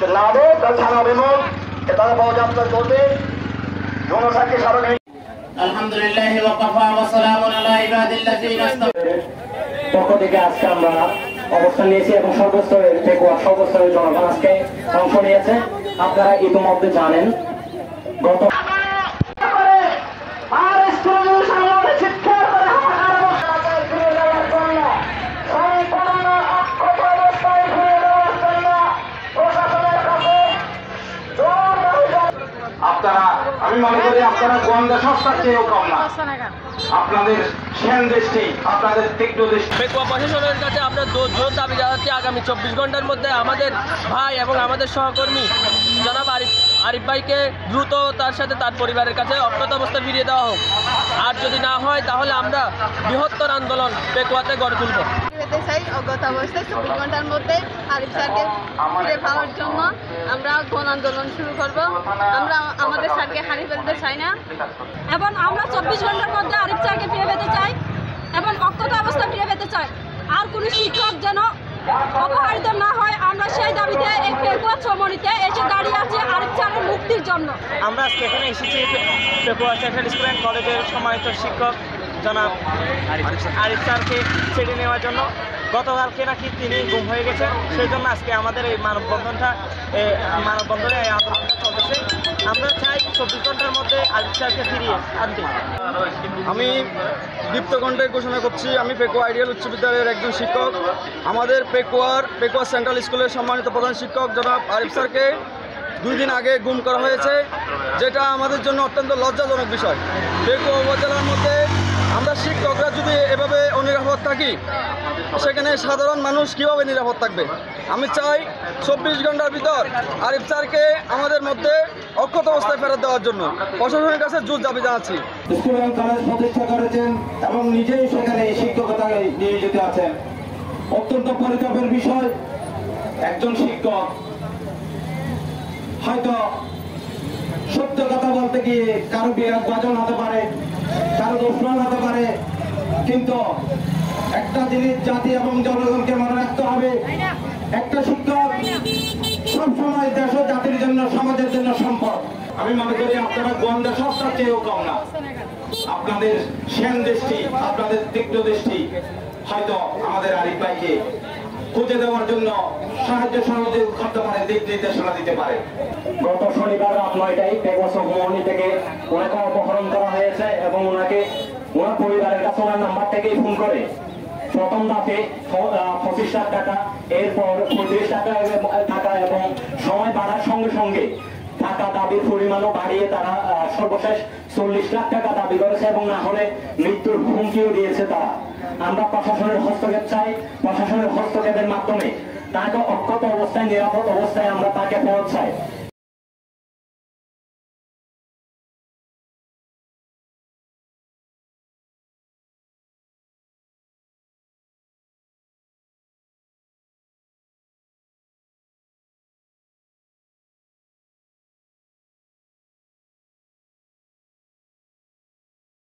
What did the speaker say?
নাদে তার থানা বিমল তারা পদযাত্রা করবে জনসাকে সার্বজনীন আলহামদুলিল্লাহ ওয়া কাফা ওয়া সালামুন আলা ইবাদিল্লাযিনা পক্ষ থেকে আজকে আমরা অবস্থান নিয়েছি এবং সর্বস্তরের সর্বস্তরের জনগণ আজকে অংশ নিয়েছে। আপনারা ইতিমধ্যে জানেন গত আমি মনে করি আপনারা গোয়েন্দা সংস্থার চেয়েও কম না। আপনাদের সেন দৃষ্টি, আপনাদের তীক্ষ্ণ দৃষ্টি। পেকুয়া প্রশাসনের কাছে আমরা জোর দাবি জানাচ্ছি আগামী 24 ঘন্টার মধ্যে আমাদের ভাই এবং আমাদের সহকর্মী জনাব আরিফ ভাইকে দ্রুত তার সাথে তার পরিবারের কাছে অজ্ঞাত অবস্থায় ফিরিয়ে দেওয়া হোক। আর যদি না হয় তাহলে আমরা বৃহত্তর আন্দোলন পেকুয়াতে গড়ে তুলব। অজ্ঞাত অবস্থায় 24 ঘন্টার মধ্যে আরিফ স্যারকে ফিরে পাওয়ার জন্য আমরা গণ আন্দোলন শুরু করব। আমরা আমাদের স্যারকে হারিয়ে ফেলতে চাই না এবং আমরা 24 ঘন্টার মধ্যে আরিফ স্যারকে ফিরে পেতে চাই এবং অজ্ঞাত অবস্থায় ফিরে পেতে চাই। আর কোনো শিক্ষক যেন অপহরিত না হয়, আমরা সেই দাবিতে এই পেকুয়া চৌমনিতে এসে দাঁড়িয়ে আছি আরিফ স্যারের মুক্তির জন্য। আমরা আজকে এখানে এসেছি পেকুয়া সেন্ট্রাল স্কুল অ্যান্ড কলেজের সম্মানিত শিক্ষক জনাব আরিফ স্যারকে ছেড়ে নেওয়ার জন্য। গতকালকে নাকি তিনি গুম হয়ে গেছেন, সেই জন্য আজকে আমাদের এই মানববন্ধনে এই আন্দোলনটা চলতেছে। আমরা চাই 24 ঘন্টার মধ্যে আরিফ স্যারকে ফিরিয়ে আনতে। আমি দীপ্তকণ্ঠে ঘোষণা করছি, আমি পেকুয়া আইডিয়াল উচ্চ বিদ্যালয়ের একজন শিক্ষক। আমাদের পেকুয়া সেন্ট্রাল স্কুলের সম্মানিত প্রধান শিক্ষক জনাব আরিফ স্যারকে 2 দিন আগে গুম করা হয়েছে, যেটা আমাদের জন্য অত্যন্ত লজ্জাজনক বিষয়। পেকুয়া উপজেলার মধ্যে আমরা শিক্ষকরা যদি এভাবে অনিরাপদ থাকি, সেখানে সাধারণ মানুষ কীভাবে নিরাপদ থাকবে? আমি চাই 24 ঘন্টার ভিতর আরিফ স্যারকে আমাদের মধ্যে অক্ষত অবস্থায় ফেরত দেওয়ার জন্য প্রশাসনের কাছে জোর দাবি জানাচ্ছি। স্কুল এবং কলেজ প্রতিষ্ঠা করেছেন এবং নিজেই সেখানে শিক্ষকতায় নিয়োজিত আছেন। অত্যন্ত পরিতাপের বিষয়, একজন শিক্ষক হয়তো সত্য কথা বলতে গিয়ে কারো বিরাট বাজন হতে পারে, কারো দুশ্মন হতে পারে, কিন্তু একটা জিনিস জাতি এবং জনগণকে মনে রাখতে হবে, একটা শিক্ষক সবসময় দেশ ও জাতির জন্য, সমাজের জন্য সম্পদ। আমি মনে করি আপনারা গোয়েন্দা সংস্থার চেয়েও কম না। আপনাদের সেন দৃষ্টি, আপনাদের তীক্ষ্ণ দৃষ্টি হয়তো আমাদের আরিফ ভাইকে খুঁজে দেওয়ার জন্য সাহায্য সহযোগ করতে পারে, দিক নির্দেশনা দিতে পারে। গত শনিবার রাত 9টায় পেকুয়া চৌমনি থেকে ওনাকে অপহরণ করা হয়েছে এবং ওনার পরিবারের কাছে ওনার নাম্বার থেকেই ফোন করে প্রথম ধাপে 25 লাখ টাকা, এরপর 35 টাকা এবং সময় বাড়ার সঙ্গে সঙ্গে টাকা দাবির পরিমাণও বাড়িয়ে তারা সর্বশেষ 40 লাখ টাকা দাবি করেছে এবং না হলে মৃত্যুর হুমকিও দিয়েছে তারা। আমরা প্রশাসনের হস্তক্ষেপ চাই, প্রশাসনের হস্তক্ষেপের মাধ্যমে তাকে অক্ষত অবস্থায়, নিরাপদ অবস্থায় আমরা তাকে ফেরত চাই।